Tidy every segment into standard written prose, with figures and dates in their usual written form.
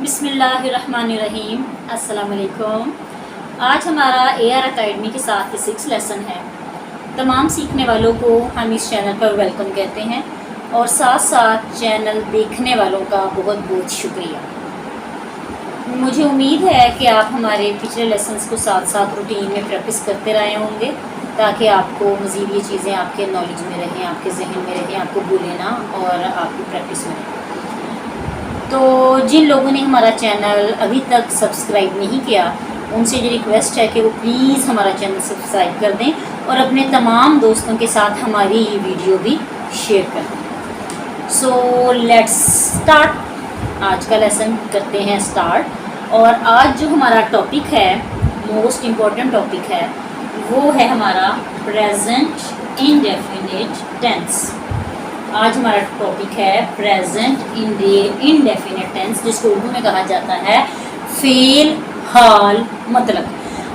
बिस्मिल्लाहिर्रहमानिर्रहीम। अस्सलाम वालेकुम। आज हमारा AR अकेडमी के साथ फिज़िक्स लेसन है। तमाम सीखने वालों को हम इस चैनल पर वेलकम कहते हैं और साथ साथ चैनल देखने वालों का बहुत बहुत शुक्रिया। मुझे उम्मीद है कि आप हमारे पिछले लेसन्स को साथ साथ रूटीन में प्रैक्टिस करते रहे होंगे ताकि आपको मज़ीद ये चीज़ें आपके नॉलेज में रहें, आपके जहन में रहें, आपको भूलें ना और आपकी प्रैक्टिस में रहें। तो जिन लोगों ने हमारा चैनल अभी तक सब्सक्राइब नहीं किया उनसे ये रिक्वेस्ट है कि वो प्लीज़ हमारा चैनल सब्सक्राइब कर दें और अपने तमाम दोस्तों के साथ हमारी ये वीडियो भी शेयर कर दें। So let's start. आज का लेसन करते हैं स्टार्ट। और आज जो हमारा टॉपिक है, मोस्ट इम्पॉर्टेंट टॉपिक है, वो है हमारा प्रेजेंट इंडेफिनिट टेंस। आज हमारा टॉपिक है प्रेजेंट इंडेफिनिट टेंस, जिसको उर्दू में कहा जाता है फेल हाल मतलब।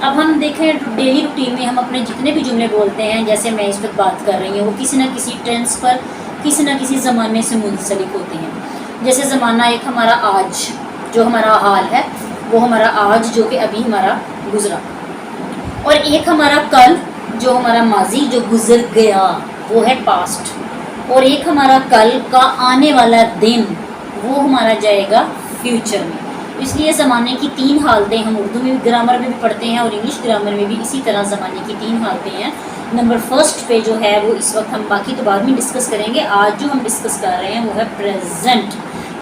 अब हम देखें डेली रूटीन में हम अपने जितने भी जुमले बोलते हैं, जैसे मैं इस वक्त बात कर रही हूँ, वो किसी न किसी टेंस पर किसी न किसी ज़माने से मुंसलिक होते हैं। जैसे ज़माना एक हमारा आज जो हमारा हाल है, वो हमारा आज जो कि अभी हमारा गुजरा, और एक हमारा कल जो हमारा माजी जो गुजर गया वो है पास्ट, और एक हमारा कल का आने वाला दिन वो हमारा जाएगा फ्यूचर में। इसलिए ज़माने की तीन हालतें हम उर्दू में भी ग्रामर में भी पढ़ते हैं और इंग्लिश ग्रामर में भी इसी तरह ज़माने की तीन हालतें हैं। नंबर फर्स्ट पे जो है वो इस वक्त हम, बाकी तो बाद में डिस्कस करेंगे, आज जो हम डिस्कस कर रहे हैं वो है प्रेजेंट।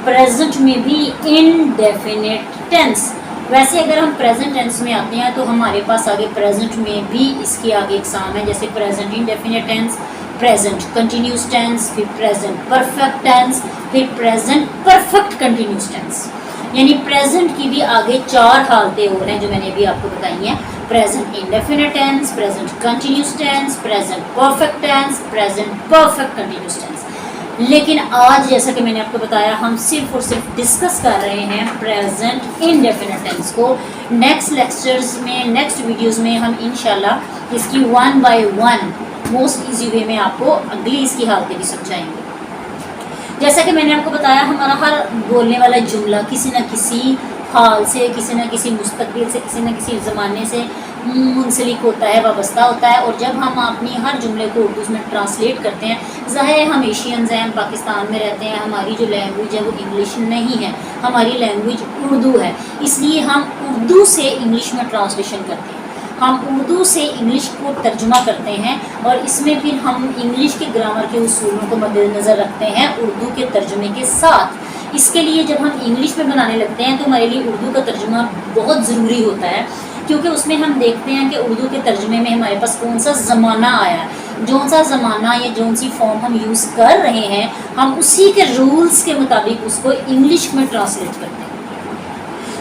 प्रेजेंट में भी इनडेफिनिट टेंस। वैसे अगर हम प्रेजेंट टेंस में आते हैं तो हमारे पास आगे प्रेजेंट में भी इसके आगे एग्जाम है, जैसे present indefinite tense, present continuous tense, फिर प्रेजेंट परफेक्ट टेंस, फिर प्रेजेंट परफेक्ट कंटिन्यूस टेंस। यानी प्रेजेंट की भी आगे चार हालतें और हैं जो मैंने अभी आपको बताई हैं। Present indefinite tense, present continuous tense, present perfect tense, present perfect continuous tense. लेकिन आज जैसा कि मैंने आपको बताया, हम सिर्फ और सिर्फ डिस्कस कर रहे हैं प्रेजेंट इंडेफिनिट टेंस को। नेक्स्ट लेक्चर्स में, नेक्स्ट वीडियोस में हम इंशाल्लाह इसकी one by one most easy way में आपको अगली इसकी हालतें भी समझाएंगे। जैसा कि मैंने आपको बताया, हमारा हर बोलने वाला जुमला किसी न किसी हाल से, किसी न किसी मुस्तकबिल से, किसी न किसी ज़माने से मुंसलिक होता है, वाबस्ता होता है। और जब हम अपनी हर जुमले को उर्दू में ट्रांसलेट करते हैं, ज़ाहिर है हम एशियंस हैं, हम पाकिस्तान में रहते हैं, हमारी जो लैंग्वेज है वो इंग्लिश नहीं है, हमारी लैंग्वेज उर्दू है। इसलिए हम उर्दू से इंग्लिश में ट्रांसलेशन करते हैं, हम उर्दू से इंग्लिश को तर्जुमा करते हैं, और इसमें फिर हम इंग्लिश के ग्रामर के उसूलों को मद्देनज़र रखते हैं उर्दू के तर्जुमे के साथ। इसके लिए जब हम इंग्लिश में बनाने लगते हैं तो हमारे लिए उर्दू का तर्जुमा बहुत ज़रूरी होता है, क्योंकि उसमें हम देखते हैं कि उर्दू के तर्जुमे में हमारे पास कौन सा ज़माना आया, जौन सा ज़माना या जौन सी फॉर्म हम यूज़ कर रहे हैं, हम उसी के रूल्स के मुताबिक उसको इंग्लिश में ट्रांसलेट करते हैं।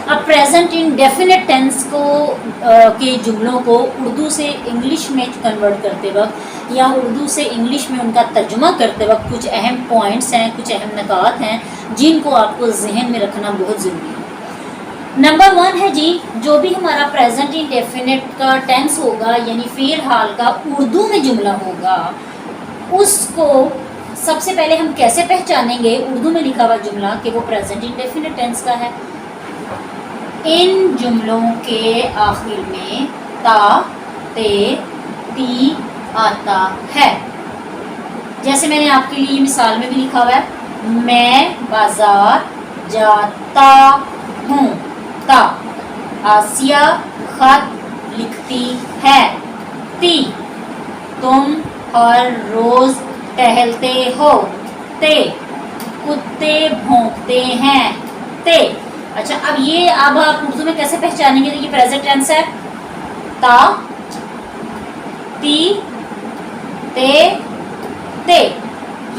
अब प्रेजेंट इंडेफिनिट टेंस को के जुमलों को उर्दू से इंग्लिश में कन्वर्ट करते वक्त या उर्दू से इंग्लिश में उनका तर्जुमा करते वक्त कुछ अहम पॉइंट्स हैं, कुछ अहम नुकात हैं जिनको आपको जहन में रखना बहुत ज़रूरी है। नंबर वन है जी, जो भी हमारा प्रेजेंट इंडेफिनिट का टेंस होगा यानी फेल हाल का उर्दू में जुमला होगा, उसको सबसे पहले हम कैसे पहचानेंगे उर्दू में लिखा हुआ जुमला कि वो प्रेजेंट इंडेफिनिट टेंस का है। इन जुमलों के आखिर में ता, ते, ती आता है। जैसे मैंने आपके लिए मिसाल में भी लिखा हुआ है, मैं बाजार जाता हूँ, ता। आसिया खत लिखती है, ती। तुम हर रोज टहलते हो, ते। कुत्ते भौंकते हैं, ते। अच्छा, अब आप उर्दू में कैसे पहचानेंगे? तो ये प्रेजेंट टेंस है, ता, ती, ते।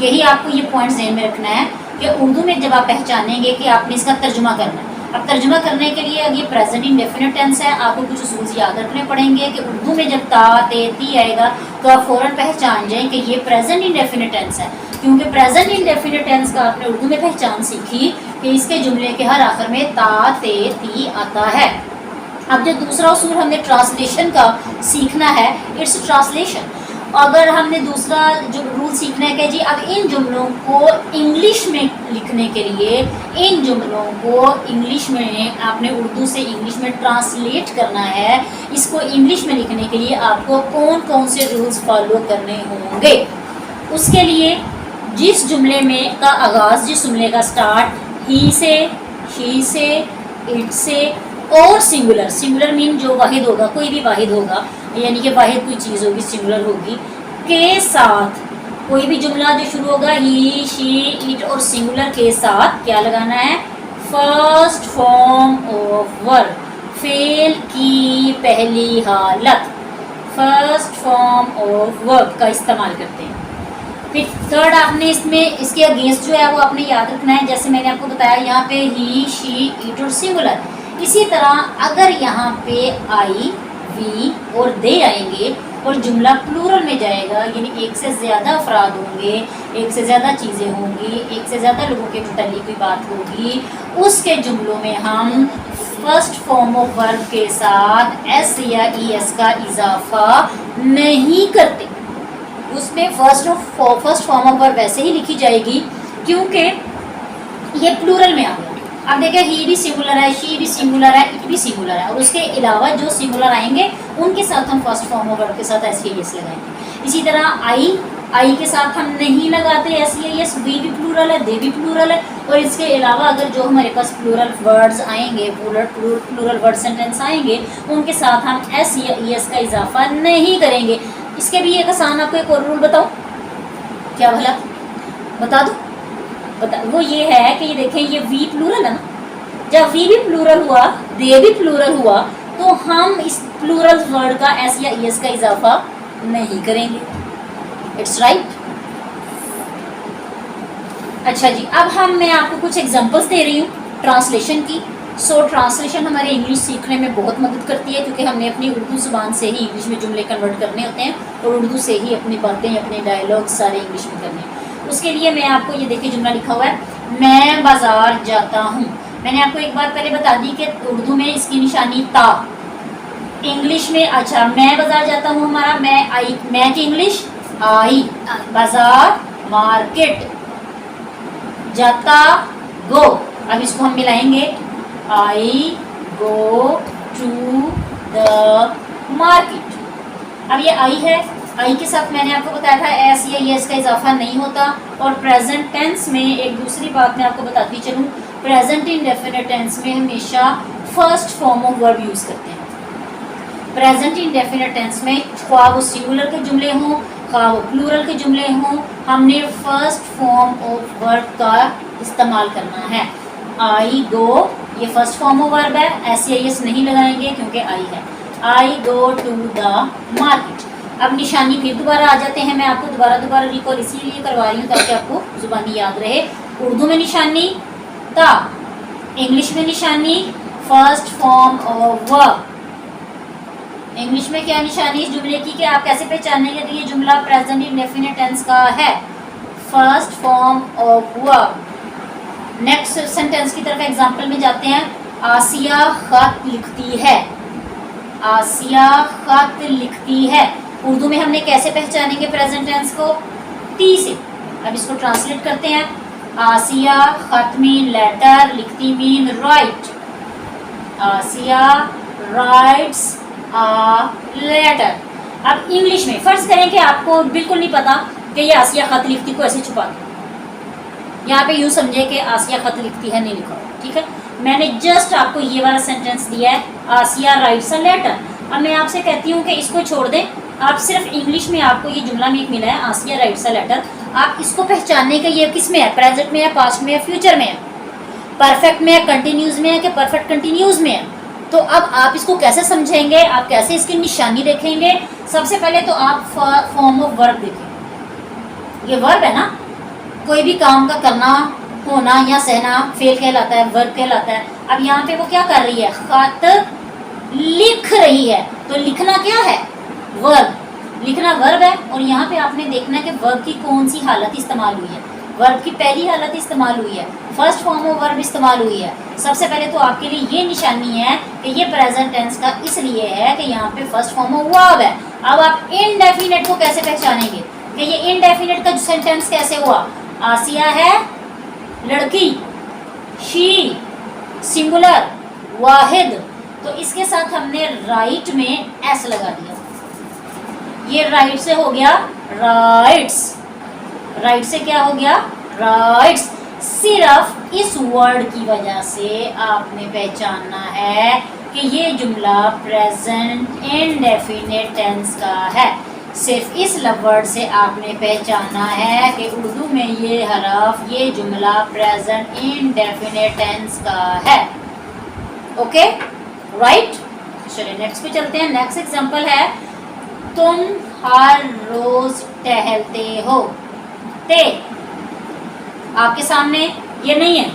यही आपको ये पॉइंट ज़हन में रखना है कि उर्दू में जब आप पहचानेंगे कि आपने इसका तर्जुमा करना है। अब तर्जुमा करने के लिए अब ये प्रेजेंट इंडेफिनिट टेंस है, आपको कुछ उसूल याद रखने पड़ेंगे कि उर्दू में जब ता, ते, ती आएगा तो आप फ़ौरन पहचान जाएं कि ये प्रेजेंट इंडेफिनिट टेंस है, क्योंकि प्रेजेंट इंडेफिनिट टेंस का आपने उर्दू में पहचान सीखी कि इसके जुमले के हर आखिर में ता, ते, ती आता है। अब जो दूसरा उसूल हमने ट्रांसलेशन का सीखना है, इट्स ट्रांसलेशन। अगर हमने दूसरा जो रूल सीखना है कि जी अब इन जुमलों को इंग्लिश में लिखने के लिए, इन जुमलों को इंग्लिश में आपने उर्दू से इंग्लिश में ट्रांसलेट करना है, इसको इंग्लिश में लिखने के लिए आपको कौन कौन से रूल्स फॉलो करने होंगे। उसके लिए जिस जुमले में का आगाज़, जिस जुमले का स्टार्ट ही से, शी से, इट से और सिंगुलर, सिंगुलर मीन जो वाहिद होगा, कोई भी वाहिद होगा, यानी कि वाहिद कोई चीज़ होगी, सिंगुलर होगी, के साथ कोई भी जुमला जो शुरू होगा ही, शी, इट और सिंगुलर के साथ क्या लगाना है, first form of verb, fail की पहली हालत, फर्स्ट फॉर्म ऑफ वर्ब का इस्तेमाल करते हैं। फिर थर्ड आपने इसमें इसके अगेंस्ट जो है वो आपने याद रखना है, जैसे मैंने आपको बताया यहाँ पे ही, शी, इट और सिंगुलर। इसी तरह अगर यहाँ पे आई, वी और दे आएंगे और जुमला प्लूरल में जाएगा, यानी एक से ज़्यादा अफराद होंगे, एक से ज़्यादा चीज़ें होंगी, एक से ज़्यादा लोगों के मुताल्लिक़ कोई बात होगी, उसके जुमलों में हम फर्स्ट फॉर्म ऑफ वर्ब के साथ एस या ई एस का इजाफा नहीं करते। उसमें फर्स्ट फॉर्म ऑफ वर्ब वैसे ही लिखी जाएगी क्योंकि ये प्लूरल में आ गया। अब देखिए ही भी सिंगुलर है, शी भी सिंगुलर है, इट भी सिंगुलर है, और उसके अलावा जो सिंगुलर आएंगे उनके साथ हम फर्स्ट फॉर्म ऑफ वर्ब के साथ एस या एस लगाएंगे। इसी तरह आई के साथ हम नहीं लगाते एस या एस, वी भी प्लूरल है, दे भी प्लूरल है, और इसके अलावा अगर जो हमारे पास प्लूरल वर्ड्स आएंगे, प्लूरल वर्ड सेंटेंस आएंगे, उनके साथ हम एस या एस का इजाफा नहीं करेंगे। इसके भी एक आसान आपको एक और रूल बताओ, क्या भला बता दो, वो ये है कि ये देखें, ये वी प्लूरल है ना, जब वी भी प्लूरल हुआ, दे भी प्लूरल हुआ, तो हम इस प्लूरल वर्ड का एस या एस का इजाफा नहीं करेंगे। It's right. अच्छा जी, अब मैं आपको कुछ एग्जांपल्स दे रही हूँ ट्रांसलेशन की। ट्रांसलेशन हमारे इंग्लिश सीखने में बहुत मदद करती है, क्योंकि हमने अपनी उर्दू ज़ुबान से ही इंग्लिश में जुमले कन्वर्ट करने होते हैं, और उर्दू से ही अपनी बातें, अपने डायलॉग सारे इंग्लिश में करने हैं। उसके लिए मैं आपको ये देखिए जुमला लिखा हुआ है, मैं बाज़ार जाता हूँ। मैंने आपको एक बार पहले बता दी कि उर्दू में इसकी निशानी ता, इंग्लिश में अच्छा मैं बाज़ार जाता हूँ, हमारा मैं की इंग्लिश आई, बाज़ार मार्केट, जाता गो। अब इसको हम मिलाएंगे, आई गो टू द मार्केट। अब ये आई है, आई के साथ मैंने आपको बताया था एस या एस का इजाफा नहीं होता। और प्रेजेंट टेंस में एक दूसरी बात मैं आपको बताती चलूँ, प्रेजेंट इंडेफिनिट टेंस में हमेशा first form of verb use करते हैं। प्रेजेंट इंडेफिनिट टेंस में ख्वाह वो सिंगुलर के जुमले हों, ख्वाह वो प्लूरल के जुमले हों, हमने फर्स्ट फॉर्म ऑफ वर्ब का इस्तेमाल करना है। आई गो, ये फर्स्ट फॉर्म ऑफ वर्ब है, एस या एस नहीं लगाएंगे क्योंकि आई है। आई गो टू द मार्केट। अब निशानी फिर दोबारा आ जाते हैं, मैं आपको दोबारा रिकॉल इसीलिए करवा रही हूँ ताकि आपको जुबानी याद रहे। उर्दू में निशानी ता, इंग्लिश में निशानी first form of verb. English में क्या निशानी इस जुमले की कि आप कैसे पहचानेंगे कि ये जुमला प्रेजेंट इंडेफिनिट टेंस का है, first form of verb. Next sentence की तरफ एग्जांपल में जाते हैं। आसिया खत लिखती है, आसिया खत लिखती है। उर्दू में हमने कैसे पहचानेंगे प्रेजेंट टेंस को, टी से। अब इसको ट्रांसलेट करते हैं, आसिया खत मीन लेटर, लिखती mean write. Asiya writes a letter. अब इंग्लिश में फर्ज करें कि आपको बिल्कुल नहीं पता कि ये आसिया खत लिखती को ऐसे छुपा दो, यहाँ पे यूँ समझे कि आसिया खत लिखती है, नहीं लिखा, ठीक है। मैंने जस्ट आपको ये वाला सेंटेंस दिया है, आसिया राइट्स अ लेटर। अब मैं आपसे कहती हूँ कि इसको छोड़ दें, आप सिर्फ इंग्लिश में आपको ये जुमला में एक मिला है, आसिया राइट्स अ लेटर। आप इसको पहचानने का ये किस में है, प्रेजेंट में है, पास्ट में है, फ्यूचर में है, परफेक्ट में है, कंटिन्यूज में है कि परफेक्ट कंटिन्यूज में है। तो अब आप इसको कैसे समझेंगे, आप कैसे इसकी निशानी देखेंगे। सबसे पहले तो आप फॉर्म ऑफ वर्ब देखें। ये वर्ब है ना, कोई भी काम का करना, होना या सहना फेल कहलाता है, वर्ब कहलाता है। अब यहाँ पे वो क्या कर रही है, खत लिख रही है, तो लिखना क्या है, वर्ब, लिखना वर्ब है। और यहाँ पे आपने देखना है कि वर्ब की कौन सी हालत इस्तेमाल हुई है, वर्ब की पहली हालत इस्तेमाल हुई है, फर्स्ट फॉर्म ऑफ वर्ब इस्तेमाल हुई है। सबसे पहले तो आपके लिए ये निशानी है कि ये प्रेजेंट टेंस का इसलिए है कि यहाँ पे फर्स्ट फॉर्म ऑफ वर्ब है। अब आप इनडेफिनेट को कैसे पहचानेंगे कि ये इनडेफिनेट का सेंटेंस कैसे हुआ? आसिया है लड़की, शी सिंगुलर, वाहिद, तो इसके साथ हमने राइट में एस लगा दिया। ये राइट से हो गया राइट्स, राइट से क्या हो गया? राइट्स। सिर्फ इस वर्ड की वजह से आपने पहचानना है कि ये जुमला प्रेजेंट इंडेफिनिट टेंस का है। सिर्फ इस वर्ड से आपने पहचाना है कि उर्दू में ये हरफ, ये जुमला प्रेजेंट इंडेफिनिट टेंस का है। Okay right. चलिए नेक्स्ट पे चलते हैं। नेक्स्ट एग्जांपल है तुम हर रोज टहलते हो। ते आपके सामने ये नहीं है,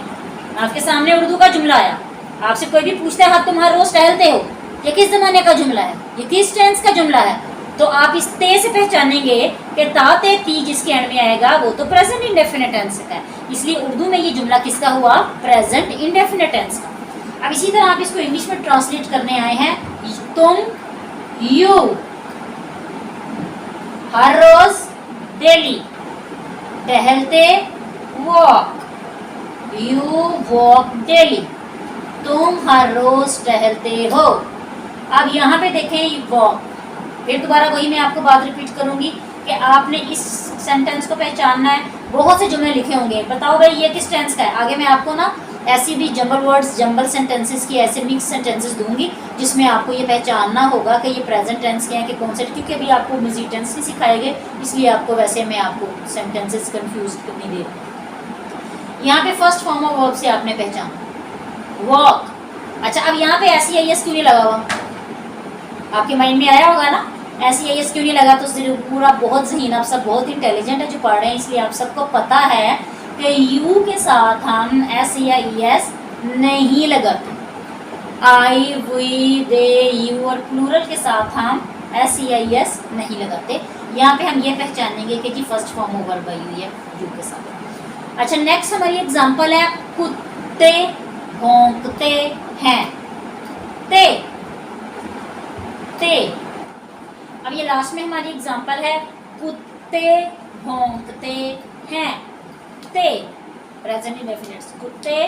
आपके सामने उर्दू का जुमला आया। आपसे कोई भी पूछता है हाँ तुम हर रोज टहलते हो, ये किस जमाने का जुमला है, ये किस टेंस का जुमला है? तो आप इस ते से पहचानेंगे कि ता ते ती जिसके एंड में आएगा वो तो प्रेजेंट इंडेफिनिट टेंस का है। इसलिए उर्दू में ये जुमला किसका हुआ? प्रेजेंट इंडेफिनिट टेंस का। अब इसी तरह आप इसको इंग्लिश में ट्रांसलेट करने आए हैं। तुम यू हर रोज डेली टहलते वॉक, यू वॉक डेली, तुम हर रोज टहलते हो। अब यहाँ पे देखें वॉक, फिर दोबारा वही मैं आपको बात रिपीट करूंगी कि आपने इस सेंटेंस को पहचानना है। बहुत से जुमले लिखे होंगे, बताओ भाई ये किस टेंस का है। आगे मैं आपको ना ऐसी भी जंबल वर्ड्स, जंबल सेंटेंसेस की ऐसे मिक्स सेंटेंसेस दूंगी जिसमें आपको ये पहचानना होगा कि ये प्रेजेंट टेंस के हैं कि कौन से, क्योंकि अभी आपको मजीद टेंस नहीं सिखाएंगे, इसलिए आपको वैसे मैं आपको सेंटेंसेस कंफ्यूज नहीं दे रही। यहाँ पे फर्स्ट फॉर्म ऑफ वर्ब से आपने पहचाना वॉक। अच्छा अब यहाँ पे ऐसी आई एस क्यों नहीं लगा हुआ? आपके माइंड में आया होगा ना, ऐसी आई एस क्यों नहीं लगा? तो सिर्फ पूरा बहुत ज़हीन, आप सब बहुत इंटेलिजेंट है जो पढ़ रहे हैं, इसलिए आप सबको पता है कि यू के साथ हम एस या ई एस नहीं लगाते। आई वी दे यू और प्लूरल के साथ हम एस या ई एस नहीं लगाते। यहाँ पे हम ये पहचानेंगे कि जी फर्स्ट फॉर्म ऑफ वर्ब आई हुई है यू के साथ। अच्छा नेक्स्ट हमारी एग्जांपल है कुत्ते भौंकते हैं। ते ते अब ये लास्ट में हमारी एग्जांपल है कुत्ते भौंकते हैं। ते प्रेजेंट इंडेफिनिट, कुत्ते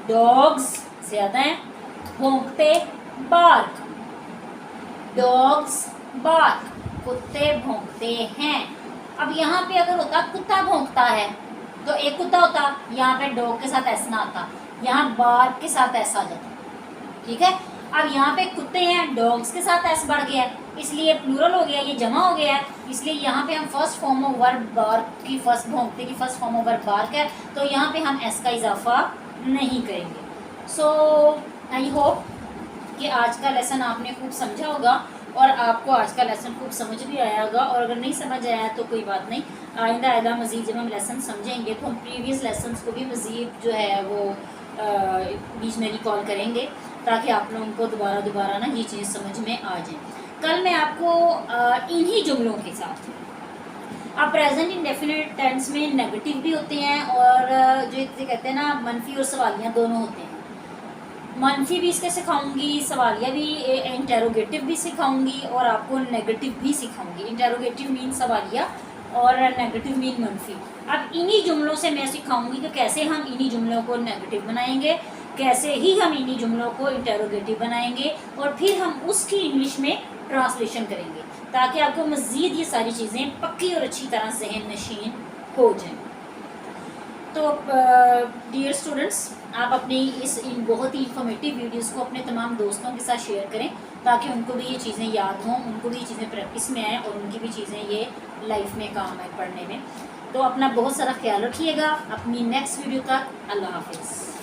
डॉग्स ज्यादा हैं, भौंकते बार्क, डॉग्स बार्क, कुत्ते भौंकते हैं। अब यहाँ पे अगर होता कुत्ता भौंकता है तो एक कुत्ता होता, यहाँ पे डॉग के साथ ऐसा ना आता, यहाँ बार्क के साथ ऐसा आ जाता, ठीक है। अब यहाँ पे कुत्ते हैं, डॉग्स के साथ एस बढ़ गया है, इसलिए प्लूरल हो गया, ये जमा हो गया है, इसलिए यहाँ पे हम first form of verb bark की फर्स्ट भौंकते की first form of verb bark है, तो यहाँ पे हम एस का इजाफा नहीं करेंगे। सो आई होप कि आज का लेसन आपने खूब समझा होगा और आपको आज का लेसन खूब समझ भी आया होगा, और अगर नहीं समझ आया तो कोई बात नहीं, आइंदा मज़ीद जब हम लेसन समझेंगे तो हम प्रीवियस लेसन को भी मज़ीद जो है वो बीच में रिकॉल करेंगे ताकि आप लोगों को दोबारा ना ये चीज़ समझ में आ जाए। कल मैं आपको इन्हीं जुमलों के साथ, अब प्रेजेंट इंडेफिनिट टेंस में नेगेटिव भी होते हैं और जो कहते हैं ना मनफी और सवालिया दोनों होते हैं। मनफी भी इसके सिखाऊंगी, सवालिया भी, इंटेरोगेटिव भी सिखाऊंगी और आपको नेगेटिव भी सिखाऊंगी। इंटेरोगेटिव मीन सवालिया और नेगेटिव मीन मनफी। अब इन्हीं जुमलों से मैं सिखाऊंगी कि कैसे हम इन्हीं जुमलों को नेगेटिव बनाएंगे, कैसे ही हम इन्हीं जुमलों को इंटेरोगेटिव बनाएंगे और फिर हम उसकी इंग्लिश में ट्रांसलेशन करेंगे ताकि आपको मज़ीद ये सारी चीज़ें पक्की और अच्छी तरह जहन नशीन हो जाएं। तो डियर स्टूडेंट्स, आप अपनी इन बहुत ही इंफॉर्मेटिव वीडियोस को अपने तमाम दोस्तों के साथ शेयर करें ताकि उनको भी ये चीज़ें याद हों, उनको भी ये चीज़ें प्रैक्टिस में आएँ और उनकी भी चीज़ें ये लाइफ में काम आए पढ़ने में। तो अपना बहुत सारा ख्याल रखिएगा। अपनी नेक्स्ट वीडियो तक अल्लाह हाफिज़।